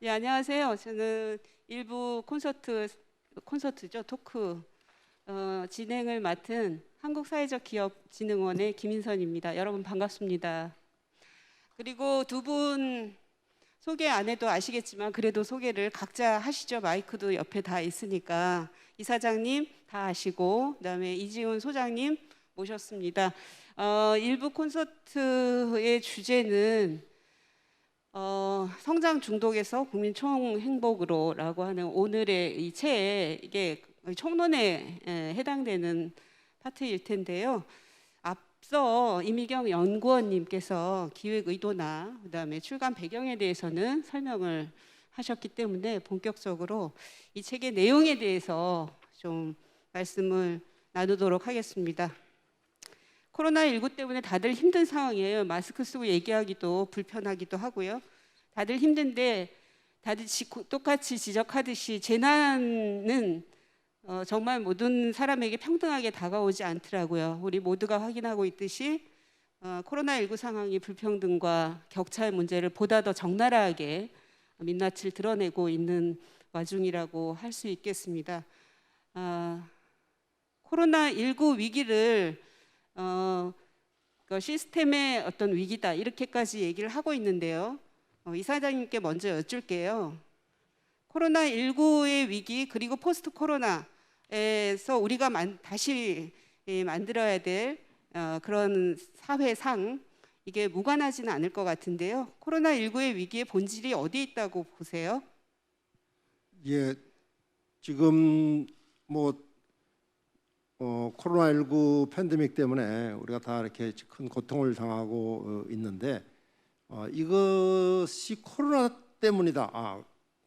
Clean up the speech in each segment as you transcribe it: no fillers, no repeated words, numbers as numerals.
네, 안녕하세요. 저는 일부 콘서트죠, 토크 진행을 맡은 한국사회적기업진흥원의 김인선입니다. 여러분 반갑습니다. 그리고 두 분 소개 안 해도 아시겠지만 그래도 소개를 각자 하시죠. 마이크도 옆에 다 있으니까. 이사장님 다 아시고, 그다음에 이지훈 소장님 모셨습니다. 일부 콘서트의 주제는 성장 중독에서 국민 총행복으로라고 하는 오늘의 이 책에 이게 총론에 해당되는 파트일 텐데요. 앞서 이미경 연구원님께서 기획 의도나 그다음에 출간 배경에 대해서는 설명을 하셨기 때문에 본격적으로 이 책의 내용에 대해서 좀 말씀을 나누도록 하겠습니다. 코로나19 때문에 다들 힘든 상황이에요. 마스크 쓰고 얘기하기도 불편하기도 하고요. 다들 힘든데 다들 똑같이 지적하듯이 재난은 정말 모든 사람에게 평등하게 다가오지 않더라고요. 우리 모두가 확인하고 있듯이 코로나19 상황이 불평등과 격차의 문제를 보다 더 적나라하게 민낯을 드러내고 있는 와중이라고 할 수 있겠습니다. 코로나19 위기를 그 시스템의 어떤 위기다 이렇게까지 얘기를 하고 있는데요. 이사장님께 먼저 여쭐게요. 코로나19의 위기 그리고 포스트 코로나에서 우리가 다시 만들어야 될 그런 사회상 이게 무관하지는 않을 것 같은데요. 코로나19의 위기의 본질이 어디에 있다고 보세요? 예, 지금 코로나19 팬데믹 때문에 우리가 다 이렇게 큰 고통을 당하고 있는데 이것이 코로나 때문이다.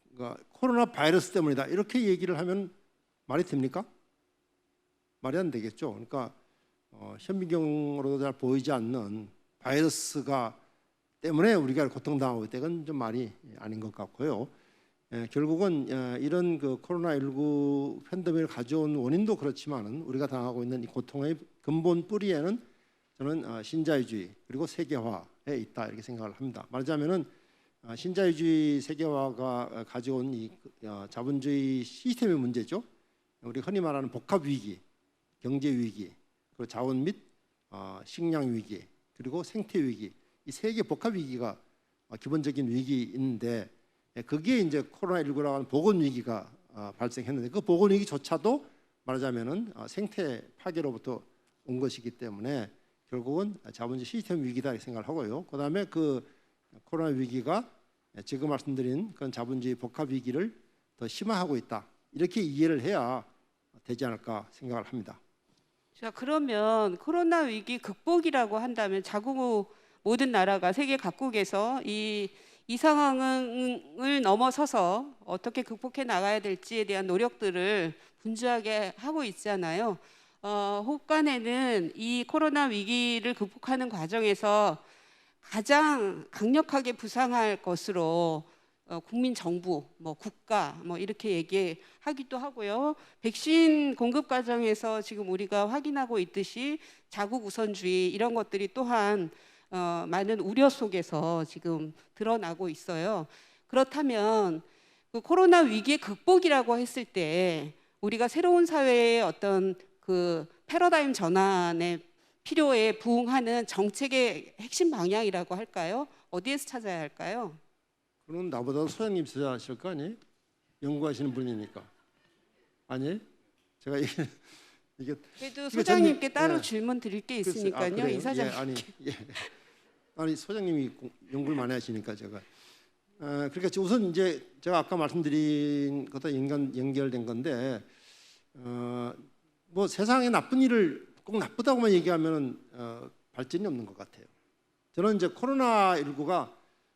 그러니까 코로나 바이러스 때문이다. 이렇게 얘기를 하면 말이 됩니까? 말이 안 되겠죠. 그러니까 현미경으로도 잘 보이지 않는 바이러스가 때문에 우리가 고통당하고 있다. 이건 좀 말이 아닌 것 같고요. 결국은 이런 그 코로나19 팬데믹을 가져온 원인도 그렇지만은 우리가 당하고 있는 이 고통의 근본 뿌리에는 저는 신자유주의 그리고 세계화에 있다 이렇게 생각을 합니다. 말하자면은 신자유주의 세계화가 가져온 이 자본주의 시스템의 문제죠. 우리 흔히 말하는 복합 위기, 경제 위기, 그리고 자원 및 식량 위기, 그리고 생태 위기, 이 세 개 복합 위기가 기본적인 위기인데. 그게 이제 코로나19라고 하는 보건 위기가 발생했는데 그 보건 위기조차도 말하자면은 생태 파괴로부터 온 것이기 때문에 결국은 자본주의 시스템 위기다 이렇게 생각을 하고요. 그다음에 그 코로나 위기가 지금 말씀드린 그런 자본주의 복합 위기를 더 심화하고 있다 이렇게 이해를 해야 되지 않을까 생각을 합니다. 자, 그러면 코로나 위기 극복이라고 한다면 자국 모든 나라가 세계 각국에서 이 상황을 넘어서서 어떻게 극복해 나가야 될지에 대한 노력들을 분주하게 하고 있잖아요. 혹간에는 이 코로나 위기를 극복하는 과정에서 가장 강력하게 부상할 것으로 국민 정부, 국가, 이렇게 얘기하기도 하고요. 백신 공급 과정에서 지금 우리가 확인하고 있듯이 자국 우선주의 이런 것들이 또한 많은 우려 속에서 지금 드러나고 있어요. 그렇다면 그 코로나 위기의 극복이라고 했을 때 우리가 새로운 사회의 어떤 그 패러다임 전환의 필요에 부응하는 정책의 핵심 방향이라고 할까요? 어디에서 찾아야 할까요? 그럼 나보다 소장님 찾아하실 거 아니? 연구하시는 분이니까. 아니? 제가 이게 그래도 소장님께 전, 따로 예. 질문 드릴 게 있으니까요. 그래요? 이사장님. 아니 소장님이 연구를 많이 하시니까 제가 그러니까 우선 이제 제가 아까 말씀드린 것과 연결된 건데 뭐 세상에 나쁜 일을 꼭 나쁘다고만 얘기하면 발전이 없는 것 같아요. 저는 이제 코로나19가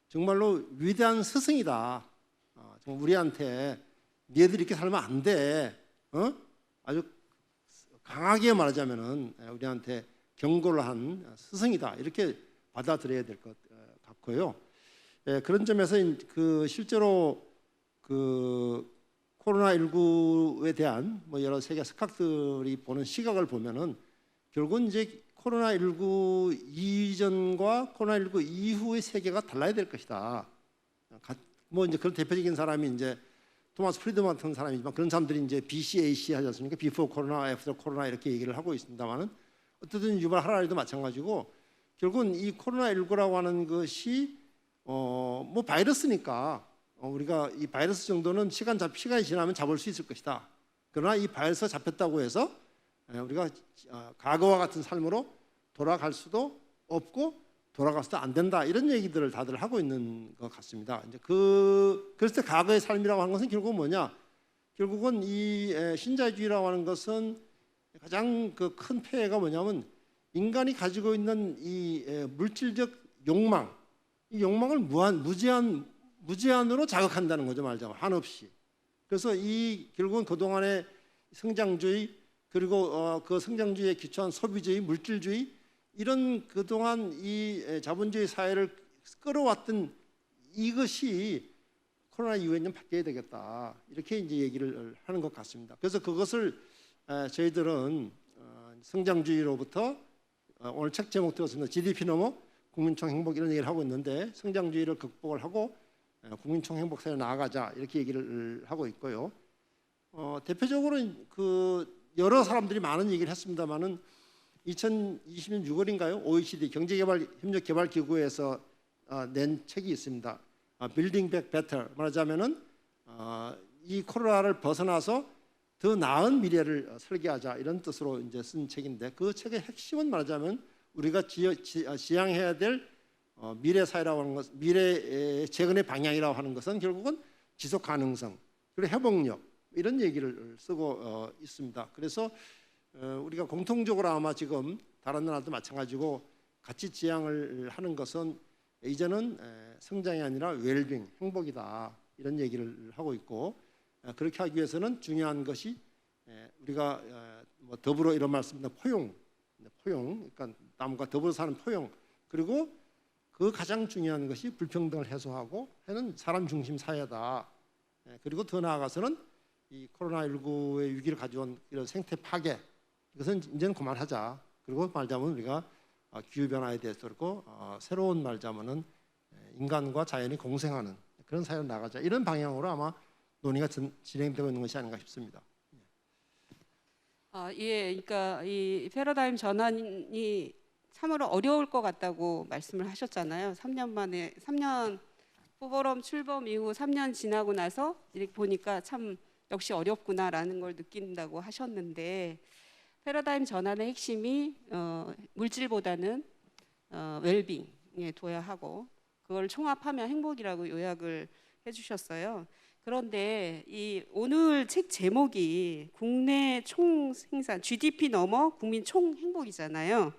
정말로 위대한 스승이다. 정말 우리한테 니네들이 이렇게 살면 안 돼. 아주 강하게 말하자면은 우리한테 경고를 한 스승이다. 이렇게 받아들여야 될 것 같고요. 그런 점에서 그 실제로 그 코로나19에 대한 여러 세계 석학들이 보는 시각을 보면은 결국은 이제 코로나19 이전과 코로나19 이후의 세계가 달라야 될 것이다. 뭐 이제 그런 대표적인 사람이 이제 토마스 프리드만 같은 사람이지만 그런 사람들이 이제 BCAC 하지 않습니까? Before Corona, After Corona 이렇게 얘기를 하고 있습니다만은 어쨌든 유발 하라리도 마찬가지고 결국은 이 코로나19라고 하는 것이 뭐 바이러스니까 우리가 이 바이러스 정도는 시간이 지나면 잡을 수 있을 것이다. 그러나 이 바이러스가 잡혔다고 해서 우리가 과거와 같은 삶으로 돌아갈 수도 없고 돌아가서도 안 된다 이런 얘기들을 다들 하고 있는 것 같습니다. 이제 그래서 과거의 삶이라고 하는 것은 결국은 뭐냐? 결국은 이 신자유주의라고 하는 것은 가장 그 큰 폐해가 뭐냐면 인간이 가지고 있는 이 물질적 욕망, 이 욕망을 무제한으로 자극한다는 거죠, 말하자면 한없이. 그래서 이 결국은 그동안의 성장주의 그리고 그 성장주의에 기초한 소비주의, 물질주의 이런 그동안 이 자본주의 사회를 끌어왔던 이것이 코로나 이후에 좀 바뀌어야 되겠다 이렇게 이제 얘기를 하는 것 같습니다. 그래서 그것을 저희들은 성장주의로부터 오늘 책 제목 들었습니다. GDP 넘어 국민총 행복 이런 얘기를 하고 있는데 성장주의를 극복을 하고 국민총 행복 사회로 나아가자 이렇게 얘기를 하고 있고요. 대표적으로 그 여러 사람들이 많은 얘기를 했습니다만은 2020년 6월인가요? OECD 경제협력개발기구에서 낸 책이 있습니다. Building Back Better. 말하자면은 이 코로나를 벗어나서 더 나은 미래를 설계하자 이런 뜻으로 이제 쓴 책인데 그 책의 핵심은 말하자면 우리가 지향해야 될 미래 사회라고 하는 것, 미래의 재건의 방향이라고 하는 것은 결국은 지속 가능성 그리고 회복력 이런 얘기를 쓰고 있습니다. 그래서 우리가 공통적으로 아마 지금 다른 나라도 마찬가지고 같이 지향을 하는 것은 이제는 성장이 아니라 웰빙, 행복이다 이런 얘기를 하고 있고 그렇게 하기 위해서는 중요한 것이 우리가 뭐 더불어 이런 말씀입니다. 포용, 그러니까 남과 더불어 사는 포용 그리고 그 가장 중요한 것이 불평등을 해소하고 하는 사람 중심 사회다. 그리고 더 나아가서는 이 코로나19의 위기를 가져온 이런 생태 파괴 이것은 이제는 그만하자. 그리고 말하자면 우리가 기후 변화에 대해서 그렇고 새로운 말하자면은 인간과 자연이 공생하는 그런 사회로 나가자. 이런 방향으로 아마 논의가 진행되고 있는 것이 아닌가 싶습니다. 예, 그러니까 이 패러다임 전환이 참으로 어려울 것 같다고 말씀을 하셨잖아요. 3년 포럼 출범 이후 3년 지나고 나서 이렇게 보니까 참 역시 어렵구나라는 걸 느낀다고 하셨는데 패러다임 전환의 핵심이 물질보다는 웰빙에 둬야 하고 그걸 총합하면 행복이라고 요약을 해주셨어요. 그런데 이 오늘 책 제목이 국내 총 생산 GDP 넘어 국민 총 행복이잖아요.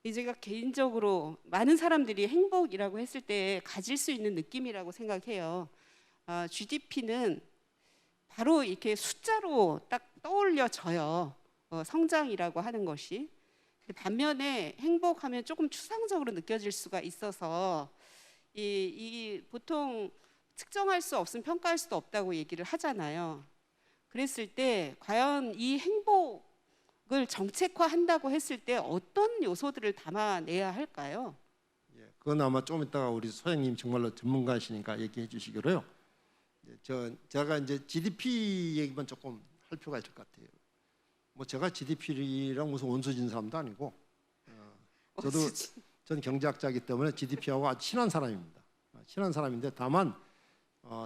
제가 개인적으로 많은 사람들이 행복이라고 했을 때 가질 수 있는 느낌이라고 생각해요. GDP는 바로 이렇게 숫자로 딱 떠올려져요. 성장이라고 하는 것이. 반면에 행복하면 조금 추상적으로 느껴질 수가 있어서 이 보통 측정할 수 없으면 평가할 수도 없다고 얘기를 하잖아요. 그랬을 때 과연 이 행복을 정책화한다고 했을 때 어떤 요소들을 담아내야 할까요? 예, 그건 아마 좀 이따가 우리 소장님 정말로 전문가이시니까 얘기해 주시기로요. 제가 이제 GDP 얘기만 조금 할 필요가 있을 것 같아요. 뭐 제가 GDP랑 무슨 원수진 사람도 아니고 저는 경제학자이기 때문에 GDP하고 아주 친한 사람입니다. 친한 사람인데 다만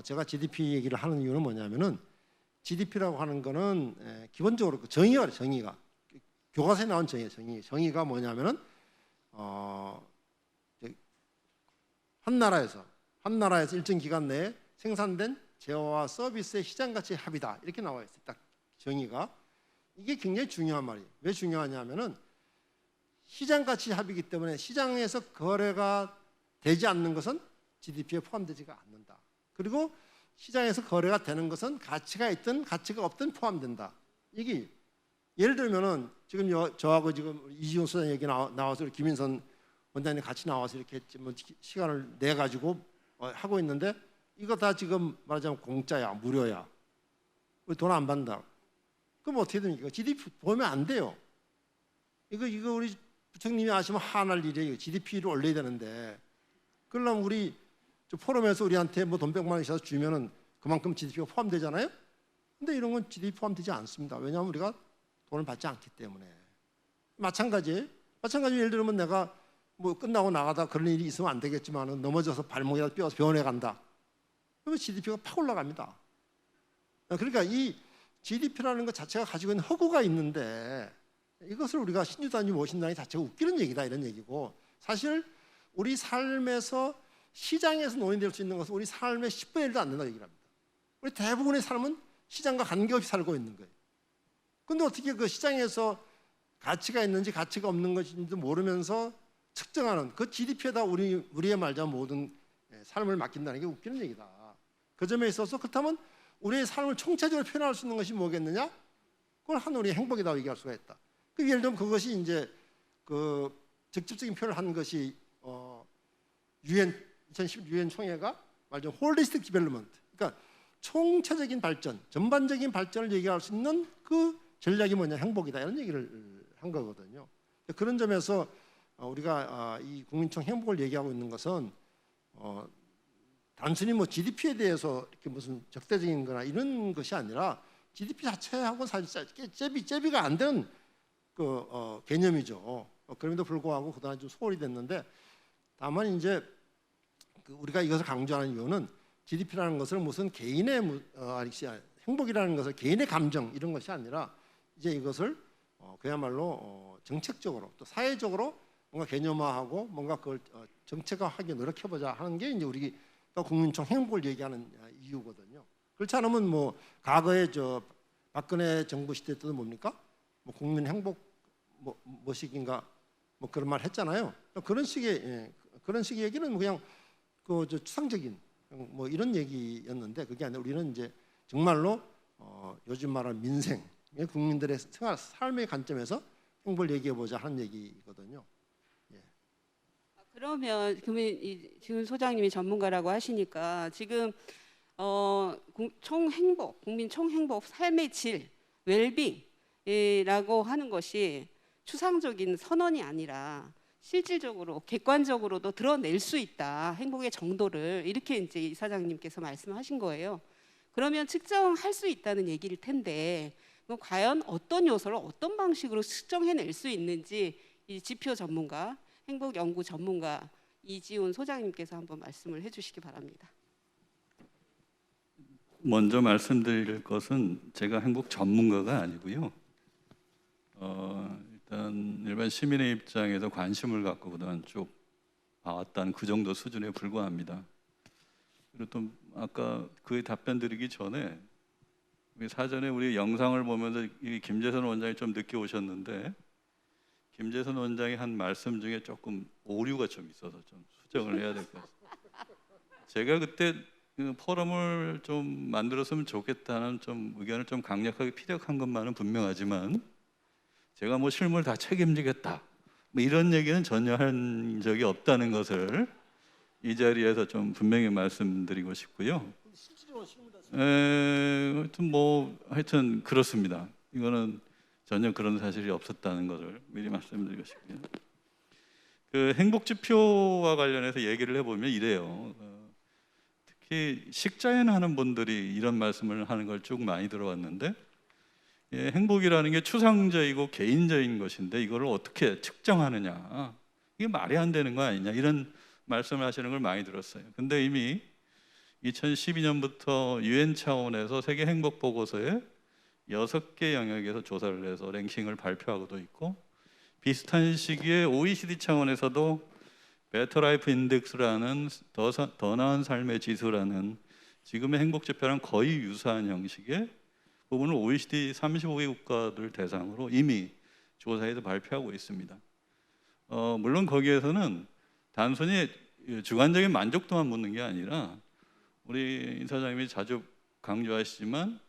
제가 GDP 얘기를 하는 이유는 뭐냐면은 GDP라고 하는 거는 기본적으로 정의가 교과서에 나온 정의가 뭐냐면은 한 나라에서 일정 기간 내에 생산된 재화와 서비스의 시장 가치의 합이다 이렇게 나와 있어요. 딱 정의가 이게 굉장히 중요한 말이에요. 왜 중요하냐면은 시장 가치 합이기 때문에 시장에서 거래가 되지 않는 것은 GDP에 포함되지가 않는다. 그리고 시장에서 거래가 되는 것은 가치가 있든 가치가 없든 포함된다. 이게 예를 들면은 지금 저하고 지금 이지훈 소장 얘기 나와서 김인선 원장님 같이 나와서 이렇게 뭐 시간을 내 가지고 하고 있는데 이거 다 지금 말하자면 공짜야, 무료야. 우리 돈 안 받는다. 그럼 어떻게 됩니까? GDP 보면 안 돼요. 이거 우리 부총님이 아시면 화날 일이에요. GDP를 올려야 되는데 그러려면 우리 저 포럼에서 우리한테 뭐 돈 100만 원씩 주면은 그만큼 GDP가 포함되잖아요. 근데 이런 건 GDP 포함되지 않습니다. 왜냐하면 우리가 돈을 받지 않기 때문에. 마찬가지예요. 예를 들면 내가 뭐 끝나고 나가다 그런 일이 있으면 안 되겠지만 넘어져서 발목에다 뼈서 병원에 간다. 그러면 GDP가 팍 올라갑니다. 그러니까 이 GDP라는 것 자체가 가지고 있는 허구가 있는데 이것을 우리가 신유단위 모신다는 자체가 웃기는 얘기다 이런 얘기고, 사실 우리 삶에서 시장에서 논의될 수 있는 것은 우리 삶의 10분의 1도 안 된다고 얘기를 합니다. 우리 대부분의 삶은 시장과 관계없이 살고 있는 거예요. 그런데 어떻게 그 시장에서 가치가 있는지 가치가 없는 것인지도 모르면서 측정하는 그 GDP에다 우리의 말자 모든 삶을 맡긴다는 게 웃기는 얘기다. 그 점에 있어서 그렇다면 우리의 삶을 총체적으로 표현할 수 있는 것이 뭐겠느냐? 그걸 한 우리의 행복이라고 얘기할 수가 있다. 그 예를 들면 그것이 이제 그 직접적인 표현을 한 것이 유엔 2010 유엔 총회가 말하자면 홀리스틱 디벨롭먼트, 그러니까 총체적인 발전, 전반적인 발전을 얘기할 수 있는 그 전략이 뭐냐, 행복이다 이런 얘기를 한 거거든요. 그런 점에서 우리가 이 국민총 행복을 얘기하고 있는 것은 단순히 뭐 GDP에 대해서 이렇게 무슨 적대적인 거나 이런 것이 아니라 GDP 자체하고 사실 잽이 안 되는 그 개념이죠. 그럼에도 불구하고 그동안 좀 소홀히 됐는데, 다만 이제 그 우리가 이것을 강조하는 이유는 GDP라는 것을 무슨 개인의 행복이라는 것을 개인의 감정 이런 것이 아니라 이제 이것을 그야말로 정책적으로 또 사회적으로 뭔가 개념화하고 뭔가 그걸 정책화하기 노력해보자 하는 게 이제 우리가 국민총 행복을 얘기하는 이유거든요. 그렇지 않으면 뭐 과거에 저 박근혜 정부 시대 때도 뭡니까? 뭐 국민 행복 뭐식인가 뭐 그런 말 했잖아요. 그런 식의 얘기는 그냥 그 저 추상적인 뭐 이런 얘기였는데, 그게 아니라 우리는 이제 정말로 요즘 말하는 민생, 국민들의 생활 삶의 관점에서 행복을 얘기해 보자 하는 얘기거든요. 예. 그러면 지금 소장님이 전문가라고 하시니까 지금 총행복, 국민 총행복, 삶의 질, 웰빙이라고 하는 것이 추상적인 선언이 아니라 실질적으로 객관적으로도 드러낼 수 있다, 행복의 정도를, 이렇게 이제 이사장님께서 말씀하신 거예요. 그러면 측정할 수 있다는 얘기일 텐데 그럼 과연 어떤 요소를 어떤 방식으로 측정해낼 수 있는지 이 지표 전문가, 행복 연구 전문가 이지훈 소장님께서 한번 말씀을 해주시기 바랍니다. 먼저 말씀드릴 것은 제가 행복 전문가가 아니고요. 일단 일반 시민의 입장에서 관심을 갖고 그동안 쭉 봐왔다는 그 정도 수준에 불과합니다. 그리고 또 아까 그 답변 드리기 전에 사전에 우리 영상을 보면서 이 김재선 원장이 좀 늦게 오셨는데 김재선 원장이 한 말씀 중에 조금 오류가 좀 있어서 좀 수정을 해야 될 것 같습니다. 제가 그때 그 포럼을 좀 만들었으면 좋겠다는 좀 의견을 좀 강력하게 피력한 것만은 분명하지만 제가 뭐 실무를 다 책임지겠다 뭐 이런 얘기는 전혀 한 적이 없다는 것을 이 자리에서 좀 분명히 말씀드리고 싶고요. 하여튼 그렇습니다. 이거는 전혀 그런 사실이 없었다는 것을 미리 말씀드리고 싶고요. 그 행복 지표와 관련해서 얘기를 해보면 이래요. 특히 식자연 하는 분들이 이런 말씀을 하는 걸 쭉 많이 들어왔는데, 행복이라는 게 추상적이고 개인적인 것인데 이거를 어떻게 측정하느냐, 이게 말이 안 되는 거 아니냐, 이런 말씀을 하시는 걸 많이 들었어요. 근데 이미 2012년부터 유엔 차원에서 세계 행복 보고서에 6개 영역에서 조사를 해서 랭킹을 발표하고도 있고, 비슷한 시기에 OECD 차원에서도 베터 라이프 인덱스라는 더 나은 삶의 지수라는 지금의 행복 지표랑 거의 유사한 형식의 부분을 OECD 35개 국가들 대상으로 이미 조사해서 발표하고 있습니다. 물론 거기에서는 단순히 주관적인 만족도만 묻는 게 아니라 우리 이사장님이 자주 강조하시지만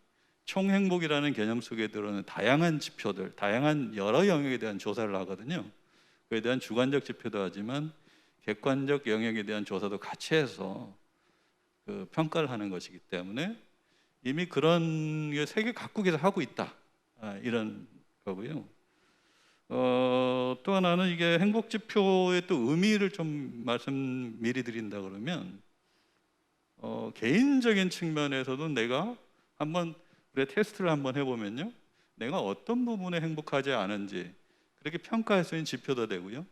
총행복이라는 개념 속에 들어오는 다양한 지표들, 다양한 여러 영역에 대한 조사를 하거든요. 그에 대한 주관적 지표도 하지만 객관적 영역에 대한 조사도 같이 해서 그 평가를 하는 것이기 때문에 이미 그런 게 세계 각국에서 하고 있다, 이런 거고요. 또 하나는 이게 행복 지표의 또 의미를 좀 말씀 미리 드린다 그러면 개인적인 측면에서도 내가 한번 우리 테스트를 한번 해보면요, 내가 어떤 부분에 행복하지 않은지 그렇게 평가할 수 있는 지표도 되고요.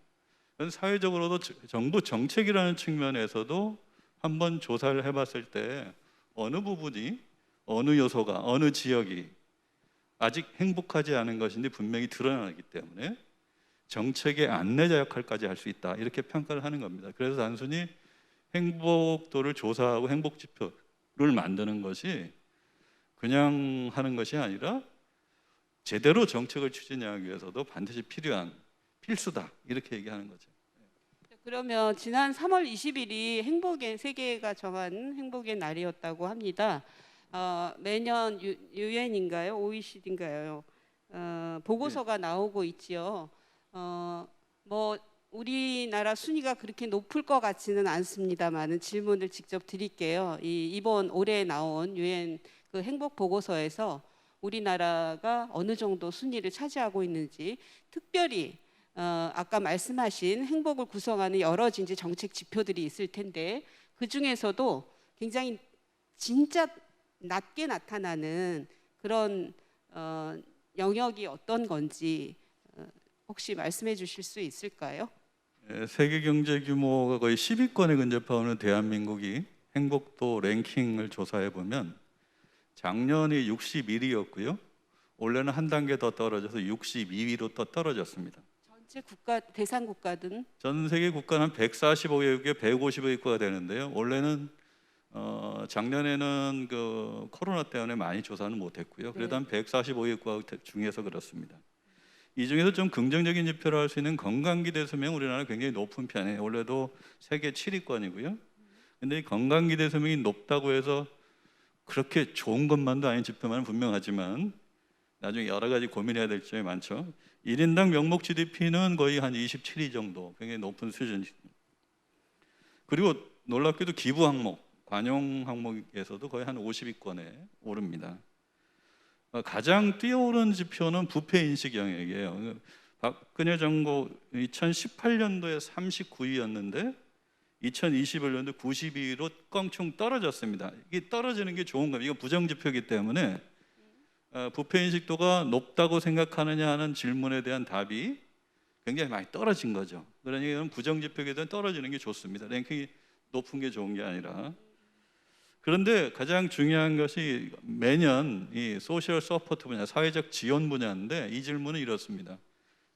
사회적으로도 정부 정책이라는 측면에서도 한번 조사를 해봤을 때 어느 부분이, 어느 요소가, 어느 지역이 아직 행복하지 않은 것인지 분명히 드러나기 때문에 정책의 안내자 역할까지 할 수 있다, 이렇게 평가를 하는 겁니다. 그래서 단순히 행복도를 조사하고 행복 지표를 만드는 것이 그냥 하는 것이 아니라 제대로 정책을 추진하기 위해서도 반드시 필요한, 필수다, 이렇게 얘기하는 거죠. 그러면 지난 3월 20일이 행복의 세계가 정한 행복의 날이었다고 합니다. 매년 유엔인가요, OECD인가요? 보고서가 나오고 있지요. 뭐 우리나라 순위가 그렇게 높을 것 같지는 않습니다만은 질문을 직접 드릴게요. 이번 올해 나온 유엔 그 행복 보고서에서 우리나라가 어느 정도 순위를 차지하고 있는지, 특별히 아까 말씀하신 행복을 구성하는 여러 이제 정책 지표들이 있을 텐데 그 중에서도 굉장히 진짜 낮게 나타나는 그런 영역이 어떤 건지 혹시 말씀해 주실 수 있을까요? 세계 경제 규모가 거의 10위권에 근접하는 대한민국이 행복도 랭킹을 조사해 보면 작년이 61위였고요. 올해는 한 단계 더 떨어져서 62위로 또 떨어졌습니다. 전체 국가 대상 국가든 전 세계 국가는 145개국에 150위권가 되는데요. 올해는 작년에는 그 코로나 때문에 많이 조사는 못했고요. 그래도 한 145위권 중에서 그렇습니다. 이 중에서 좀 긍정적인 지표를 할 수 있는 건강기대 수명, 우리나라는 굉장히 높은 편이에요. 올해도 세계 7위권이고요. 근데 이 건강기대 수명이 높다고 해서 그렇게 좋은 것만도 아닌 지표만 분명하지만 나중에 여러 가지 고민해야 될 점이 많죠. 1인당 명목 GDP는 거의 한 27위 정도, 굉장히 높은 수준입니다. 그리고 놀랍게도 기부 항목, 관용 항목에서도 거의 한 50위권에 오릅니다. 가장 뛰어오른 지표는 부패 인식 영역이에요. 박근혜 정부 2018년도에 39위였는데 2021년도 92위로 껑충 떨어졌습니다. 이게 떨어지는 게 좋은 겁니다. 이거 부정지표이기 때문에 부패 인식도가 높다고 생각하느냐 하는 질문에 대한 답이 굉장히 많이 떨어진 거죠. 그러니까 이건 부정지표에 대한 떨어지는 게 좋습니다. 랭킹이 높은 게 좋은 게 아니라. 그런데 가장 중요한 것이 매년 이 소셜 서포트 분야, 사회적 지원 분야인데 이 질문은 이렇습니다.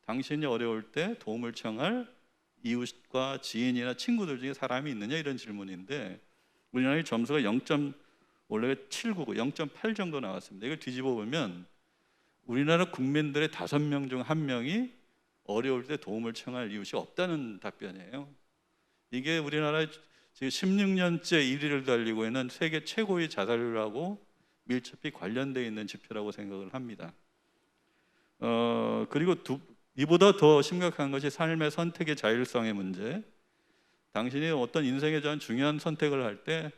당신이 어려울 때 도움을 청할 이웃과 지인이나 친구들 중에 사람이 있느냐, 이런 질문인데 우리나라의 점수가 원래 799, 0.8 정도 나왔습니다. 이걸 뒤집어 보면 우리나라 국민들의 5명 중 1명이 어려울 때 도움을 청할 이웃이 없다는 답변이에요. 이게 우리나라의 지금 16년째 1위를 달리고 있는 세계 최고의 자살률하고 밀접히 관련되어 있는 지표라고 생각을 합니다. 그리고 이보다 더 심각한 것이 삶의 선택의 자율성의 문제. 당신이 어떤 인생에 대한 중요한 선택을 할 때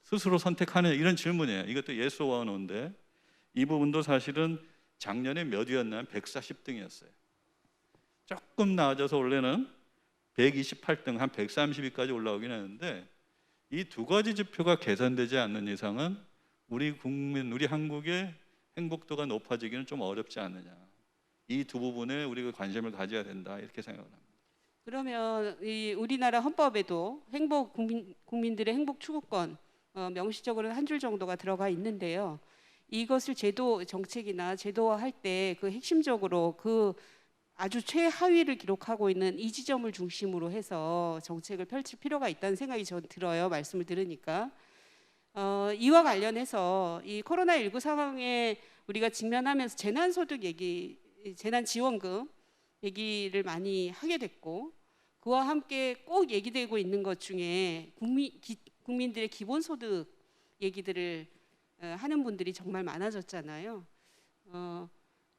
스스로 선택하느냐, 이런 질문이에요. 이것도 yes or no인데 이 부분도 사실은 작년에 몇 위였냐면 140등이었어요. 조금 나아져서 원래는 128등, 한 130위까지 올라오긴 하는데 이 두 가지 지표가 개선되지 않는 이상은 우리 국민, 우리 한국의 행복도가 높아지기는 좀 어렵지 않느냐. 이 두 부분에 우리가 관심을 가져야 된다, 이렇게 생각을 합니다. 그러면 이 우리나라 헌법에도 국민들의 행복 추구권 명시적으로는 한 줄 정도가 들어가 있는데요. 이것을 제도 정책이나 제도화할 때 그 핵심적으로 그 아주 최하위를 기록하고 있는 이 지점을 중심으로 해서 정책을 펼칠 필요가 있다는 생각이 전 들어요. 말씀을 들으니까. 이와 관련해서 이 코로나19 상황에 우리가 직면하면서 재난소득 얘기, 재난지원금 얘기를 많이 하게 됐고 그와 함께 꼭 얘기되고 있는 것 중에 국민들의 기본소득 얘기들을 하는 분들이 정말 많아졌잖아요.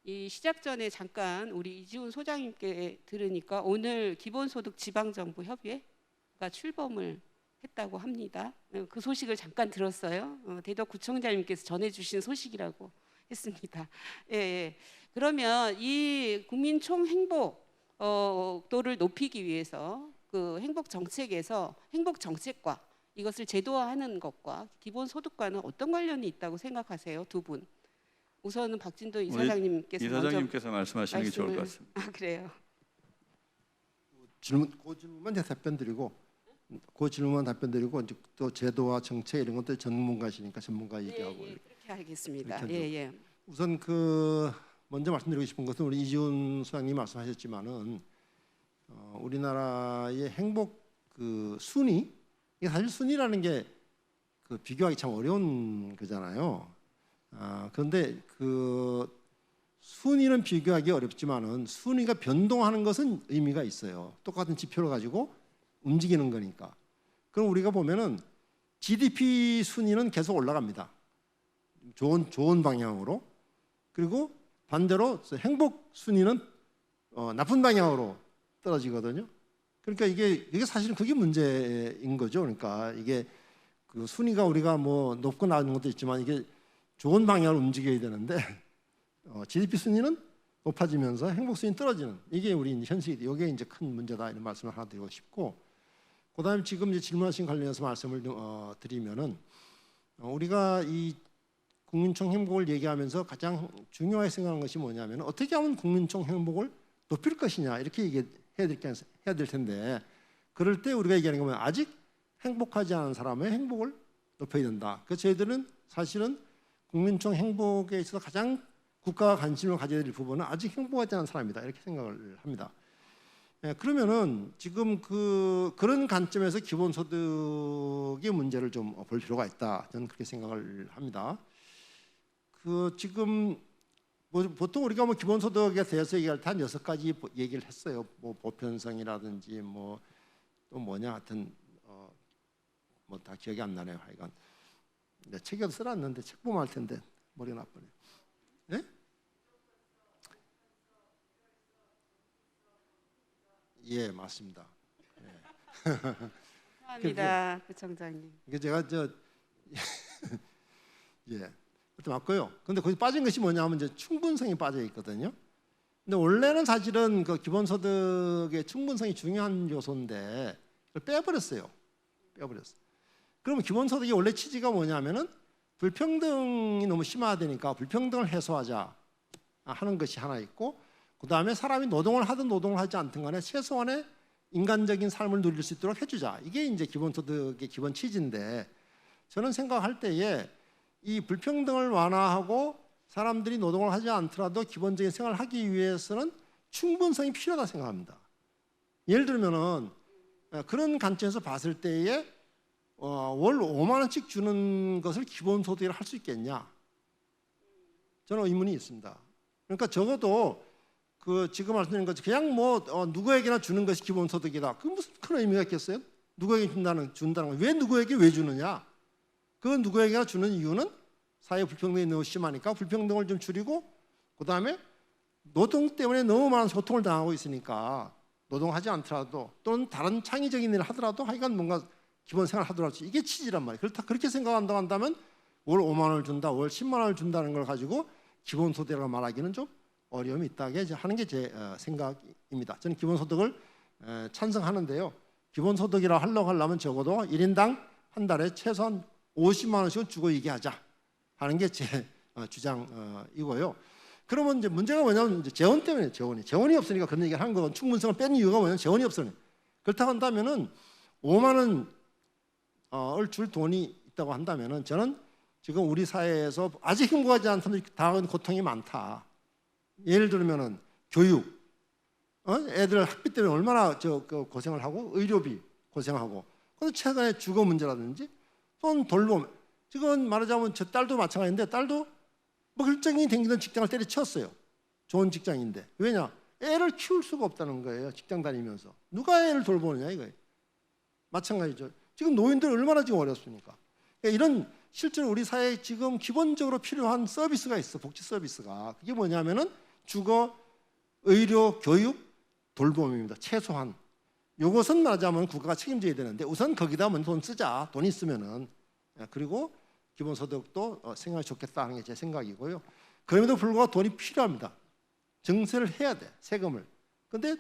이 시작 전에 잠깐 우리 이지훈 소장님께 들으니까 오늘 기본소득 지방정부협의회가 출범을 했다고 합니다. 그 소식을 잠깐 들었어요. 대덕구청장님께서 전해주신 소식이라고 했습니다. 예, 예. 그러면 이 국민 총 행복도를 높이기 위해서 그 행복 정책에서 행복 정책과 이것을 제도화하는 것과 기본 소득과는 어떤 관련이 있다고 생각하세요, 두 분? 우선은 박진도 이사장님께서 이사장님께서 말씀하시는 게 좋을 것 같습니다. 아, 그래요. 그 질문만 제가 답변드리고 그 질문만 답변드리고 이제 또 제도와 정책 이런 것들 전문가시니까 전문가 얘기하고 예, 그렇게 하겠습니다. 이렇게 예, 예. 우선 먼저 말씀드리고 싶은 것은 우리 이지훈 소장님이 말씀하셨지만은 우리나라의 행복 순위 이게 사실 순위라는 게 비교하기 참 어려운 거잖아요. 그런데 순위는 비교하기 어렵지만은 순위가 변동하는 것은 의미가 있어요. 똑같은 지표를 가지고 움직이는 거니까. 그럼 우리가 보면은 GDP 순위는 계속 올라갑니다. 좋은 방향으로. 그리고 반대로 행복 순위는 나쁜 방향으로 떨어지거든요. 그러니까 이게 사실은 그게 문제인 거죠. 그러니까 이게 순위가 우리가 뭐 높고 낮은 것도 있지만 이게 좋은 방향으로 움직여야 되는데 GDP 순위는 높아지면서 행복 순위 떨어지는 이게 우리 현실이 이게 이제 큰 문제다 이런 말씀을 하나 드리고 싶고 그다음에 지금 이제 질문하신 관련해서 말씀을 드리면은 우리가 이 국민총 행복을 얘기하면서 가장 중요하게 생각하는 것이 뭐냐면 어떻게 하면 국민총 행복을 높일 것이냐 이렇게 해야 될 텐데 그럴 때 우리가 얘기하는 건 아직 행복하지 않은 사람의 행복을 높여야 된다. 그래서 저희들은 사실은 국민총 행복에 있어서 가장 국가가 관심을 가져야 될 부분은 아직 행복하지 않은 사람이다 이렇게 생각을 합니다. 그러면은 지금 그런 관점에서 기본소득의 문제를 좀 볼 필요가 있다. 저는 그렇게 생각을 합니다. 지금 보통 우리가 기본소득에 대해서 얘기할 때 한 6가지 얘기를 했어요. 뭐 보편성이라든지 뭐 또 뭐냐 하여튼 뭐 다 기억이 안 나네요. 하여간 책에도 써놨는데 책 보면 알 텐데 머리가 나쁘네. 네? 예, 맞습니다. 감사합니다, 부총장님. 이게 제가 예, 그것도 맞고요. 근데 거기 빠진 것이 뭐냐면 이제 충분성이 빠져 있거든요. 근데 원래는 사실은 기본소득의 충분성이 중요한 요소인데 그걸 빼버렸어요. 그러면 기본소득이 원래 취지가 뭐냐면은 불평등이 너무 심화되니까 불평등을 해소하자 하는 것이 하나 있고 그 다음에 사람이 노동을 하든 노동을 하지 않든 간에 최소한의 인간적인 삶을 누릴 수 있도록 해주자. 이게 이제 기본소득의 기본 취지인데 저는 생각할 때에 이 불평등을 완화하고 사람들이 노동을 하지 않더라도 기본적인 생활을 하기 위해서는 충분성이 필요하다 생각합니다. 예를 들면은 그런 관점에서 봤을 때에 월 5만 원씩 주는 것을 기본소득이라 할 수 있겠냐? 저는 의문이 있습니다. 그러니까 적어도 지금 말씀드린 것 그냥 누구에게나 주는 것이 기본소득이다. 그 무슨 큰 의미가 있겠어요? 누구에게 준다는 건 왜 누구에게 왜 주느냐? 그 누구에게나 주는 이유는 사회 불평등이 너무 심하니까 불평등을 좀 줄이고 그 다음에 노동 때문에 너무 많은 고통을 당하고 있으니까 노동하지 않더라도 또는 다른 창의적인 일을 하더라도 하여간 뭔가 기본 생활을 하더라도 이게 취지란 말이에요. 그렇게 생각한다고 한다면 월 5만 원을 준다, 월 10만 원을 준다는 걸 가지고 기본소득이라고 말하기는 좀 어려움이 있다게 하는 게 제 생각입니다. 저는 기본소득을 찬성하는데요. 기본소득이라 하려면 적어도 1인당 한 달에 최소한 50만 원씩은 주고 얘기하자 하는 게 제 주장이고요. 그러면 이제 문제가 뭐냐면 이제 재원 때문에 재원이 없으니까 그런 얘기를 하는 거고 충분성을 뺀 이유가 뭐냐면 재원이 없으니 그렇다고 한다면은 5만 원을 줄 돈이 있다고 한다면은 저는 지금 우리 사회에서 아직 행복하지 않은 사람들이 당하는 고통이 많다. 예를 들면은 교육, 애들 학비 때문에 얼마나 고생을 하고 의료비 고생하고, 그런데 최근에 주거 문제라든지 또는 돌봄. 지금 말하자면 저 딸도 마찬가지인데 딸도 뭐 일정이 댕기던 직장을 때려쳤어요. 좋은 직장인데 왜냐? 애를 키울 수가 없다는 거예요. 직장 다니면서 누가 애를 돌보느냐 이거예요. 마찬가지죠. 지금 노인들 얼마나 지금 어렵습니까? 그러니까 이런 실제로 우리 사회에 지금 기본적으로 필요한 서비스가 있어. 복지 서비스가. 그게 뭐냐면은 주거, 의료, 교육, 돌봄입니다. 최소한. 이것은 말하자면 국가가 책임져야 되는데 우선 거기다 돈 쓰자. 돈 있으면은. 그리고 기본소득도 생각이 좋겠다 하는 게 제 생각이고요. 그럼에도 불구하고 돈이 필요합니다. 증세를 해야 돼, 세금을. 근데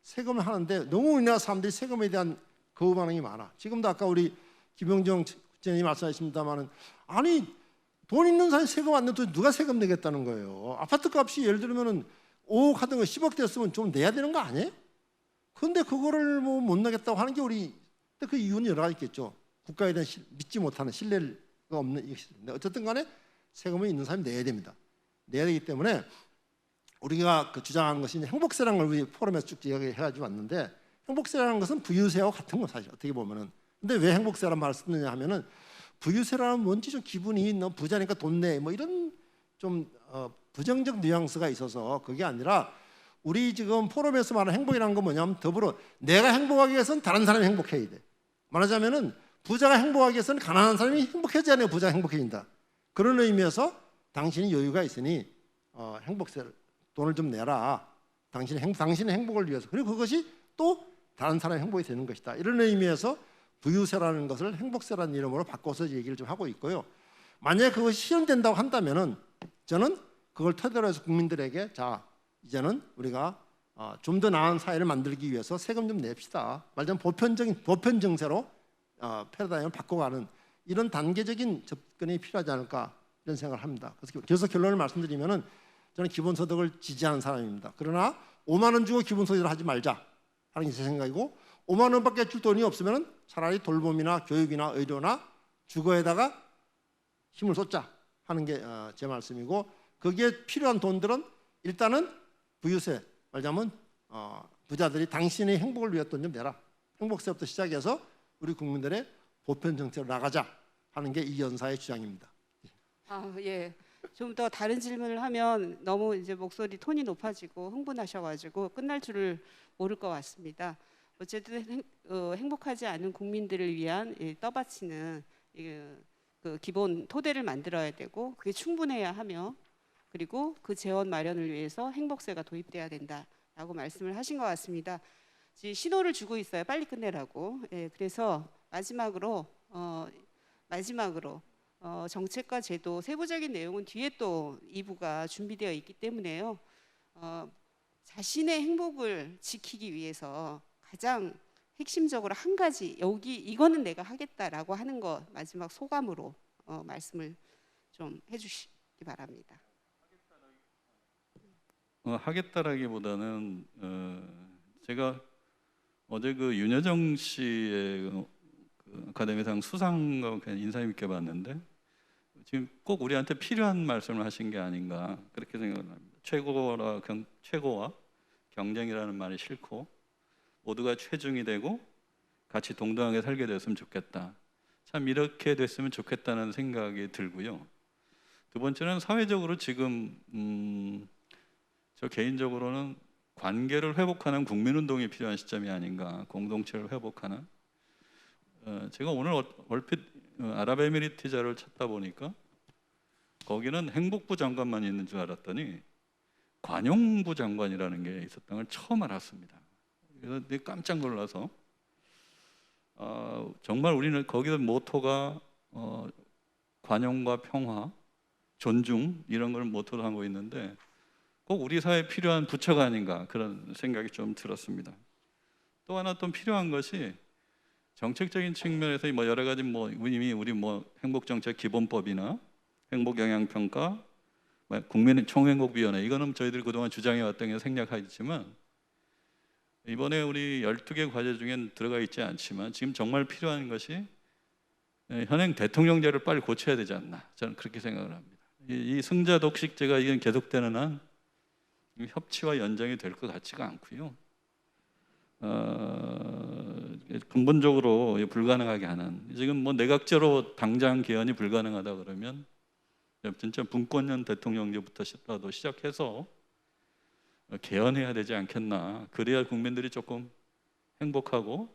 세금을 하는데 너무 우리나라 사람들이 세금에 대한 거부 반응이 많아. 지금도 아까 우리 김영정 국장님이 말씀하셨습니다마는 아니 돈 있는 사람이 세금 안 내도 누가 세금 내겠다는 거예요. 아파트 값이 예를 들면은 5억 하던 거 10억 됐으면 좀 내야 되는 거 아니에요? 근데 그거를 뭐 못 내겠다고 하는 게 우리 그 이유는 여러 가지 있겠죠. 국가에 대한 믿지 못하는 신뢰가 없는 이것인데 어쨌든 간에 세금을 있는 사람이 내야 됩니다. 내야 되기 때문에 우리가 그 주장하는 것이 행복세라는 걸 우리 포럼에서 쭉 이야기해가지고 왔는데 행복세라는 것은 부유세와 같은 거 사실 어떻게 보면은. 근데 왜 행복세라는 말을 쓰느냐 하면은 부유세라는 뭔지 좀 기분이 너 부자니까 돈 내 뭐 이런 좀 부정적 뉘앙스가 있어서 그게 아니라 우리 지금 포럼에서 말하는 행복이라는 건 뭐냐면 더불어 내가 행복하기 위해서는 다른 사람이 행복해야 돼. 말하자면은 부자가 행복하기 위해서는 가난한 사람이 행복해져야 부자가 행복해진다. 그런 의미에서 당신이 여유가 있으니 행복세를 돈을 좀 내라. 당신의 행복을 위해서. 그리고 그것이 또 다른 사람의 행복이 되는 것이다. 이런 의미에서 부유세라는 것을 행복세라는 이름으로 바꿔서 얘기를 좀 하고 있고요. 만약에 그것이 실현된다고 한다면은 저는 그걸 토대로 해서 국민들에게 자 이제는 우리가 좀 더 나은 사회를 만들기 위해서 세금 좀 냅시다. 말하자면 보편 증세로 패러다임을 바꿔가는 이런 단계적인 접근이 필요하지 않을까 이런 생각을 합니다. 그래서 결론을 말씀드리면은 저는 기본소득을 지지하는 사람입니다. 그러나 5만 원 주고 기본소득을 하지 말자 하는 게 제 생각이고 5만 원밖에 줄 돈이 없으면 차라리 돌봄이나 교육이나 의료나 주거에다가 힘을 쏟자 하는 게 제 말씀이고 거기에 필요한 돈들은 일단은 부유세 말하자면 부자들이 당신의 행복을 위해 돈 좀 내라. 행복세부터 시작해서 우리 국민들의 보편 정책으로 나가자 하는 게 이 연사의 주장입니다. 예. 좀 더 다른 질문을 하면 너무 이제 목소리 톤이 높아지고 흥분하셔가지고 끝날 줄을 모를 것 같습니다. 어쨌든 행복하지 않은 국민들을 위한 떠받치는 그 기본 토대를 만들어야 되고 그게 충분해야 하며 그리고 그 재원 마련을 위해서 행복세가 도입돼야 된다라고 말씀을 하신 것 같습니다. 지금 신호를 주고 있어요. 빨리 끝내라고. 예, 그래서 마지막으로 정책과 제도 세부적인 내용은 뒤에 또 2부가 준비되어 있기 때문에요. 자신의 행복을 지키기 위해서 가장 핵심적으로 한 가지 이거는 내가 하겠다라고 하는 거 마지막 소감으로 말씀을 좀 해주시기 바랍니다. 하겠다라기보다는 제가 어제 그 윤여정 씨의 그 아카데미상 수상과 인상 깊게 봤는데 지금 꼭 우리한테 필요한 말씀을 하신 게 아닌가 그렇게 생각을 합니다. 최고와 경쟁이라는 말이 싫고 모두가 최중이 되고 같이 동등하게 살게 됐으면 좋겠다. 참 이렇게 됐으면 좋겠다는 생각이 들고요. 두 번째는 사회적으로 지금 저 개인적으로는 관계를 회복하는 국민운동이 필요한 시점이 아닌가. 공동체를 회복하는. 제가 오늘 얼핏 아랍에미리트자를 찾다 보니까 거기는 행복부 장관만 있는 줄 알았더니 관용부 장관이라는 게 있었다는 걸 처음 알았습니다. 그래서 되게 깜짝 놀라서 정말 우리는 거기서 모토가 관용과 평화, 존중 이런 걸 모토로 하고 있는데 꼭 우리 사회에 필요한 부처가 아닌가 그런 생각이 좀 들었습니다. 또 하나 또 필요한 것이 정책적인 측면에서 뭐 여러 가지 이미 우리 행복정책 기본법이나 행복영향평가, 국민 총행복위원회 이거는 저희들이 그동안 주장해왔던 게 생략하지만 이번에 우리 12개 과제 중엔 들어가 있지 않지만 지금 정말 필요한 것이 현행 대통령제를 빨리 고쳐야 되지 않나 저는 그렇게 생각을 합니다. 이 승자 독식제가 이건 계속되는 한 협치와 연장이 될 것 같지가 않고요. 근본적으로 불가능하게 하는 지금 내각제로 당장 개헌이 불가능하다 그러면 진짜 분권형 대통령제부터라도 시작해서 개헌해야 되지 않겠나. 그래야 국민들이 조금 행복하고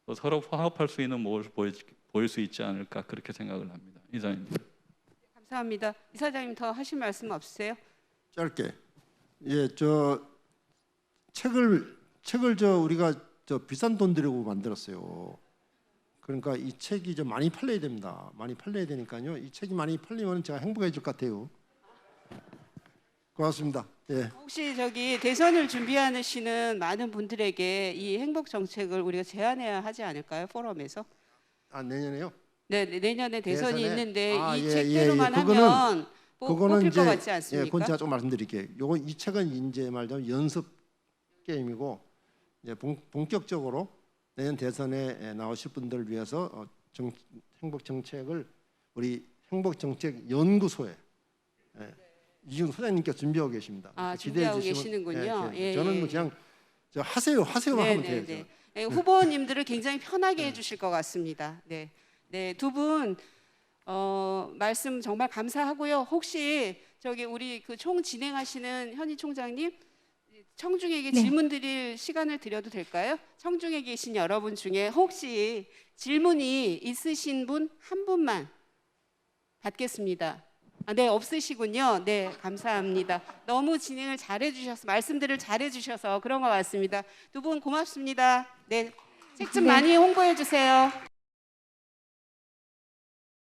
또 서로 화합할 수 있는 모습을 보일 수 있지 않을까 그렇게 생각을 합니다. 이상입니다. 감사합니다. 이사장님 더 하실 말씀 없으세요? 짧게. 예, 책을 우리가 비싼 돈 들이고 만들었어요. 그러니까 이 책이 많이 팔려야 됩니다. 많이 팔려야 되니까요. 이 책이 많이 팔리면 제가 행복해질 것 같아요. 고맙습니다. 예. 혹시 저기 대선을 준비하시는 많은 분들에게 이 행복 정책을 우리가 제안해야 하지 않을까요? 포럼에서? 아, 내년에요? 네, 내년에 대선이 대선에? 있는데 아, 이 예, 책대로만 예, 예. 그거는- 하면 그거는 뽑힐 이제 것 같지 예, 않습니까? 그건 제가 좀 말씀드릴게요. 요거 이 책은 이제 말하자면 연습 게임이고 이제 본격적으로 내년 대선에 나오실 분들을 위해서 행복 정책을 우리 행복 정책 연구소에 이준 소장님께서 준비하고 계십니다. 아, 기대해 준비하고 주시면- 계시는군요. 예, 예, 저는 예. 뭐 그냥 하세요만 하면 돼요. 네. 네, 후보님들을 굉장히 편하게 해주실 것 같습니다. 네, 네, 두 분 말씀 정말 감사하고요. 혹시 저기 우리 그 총 진행하시는 현희 총장님, 청중에게 네. 질문 드릴 시간을 드려도 될까요? 청중에 계신 여러분 중에 혹시 질문이 있으신 분 한 분만 받겠습니다. 아, 네, 없으시군요. 네, 감사합니다. 너무 진행을 잘해주셔서 말씀들을 잘해주셔서 그런 것 같습니다. 두 분 고맙습니다. 네, 책 좀 네. 많이 홍보해 주세요.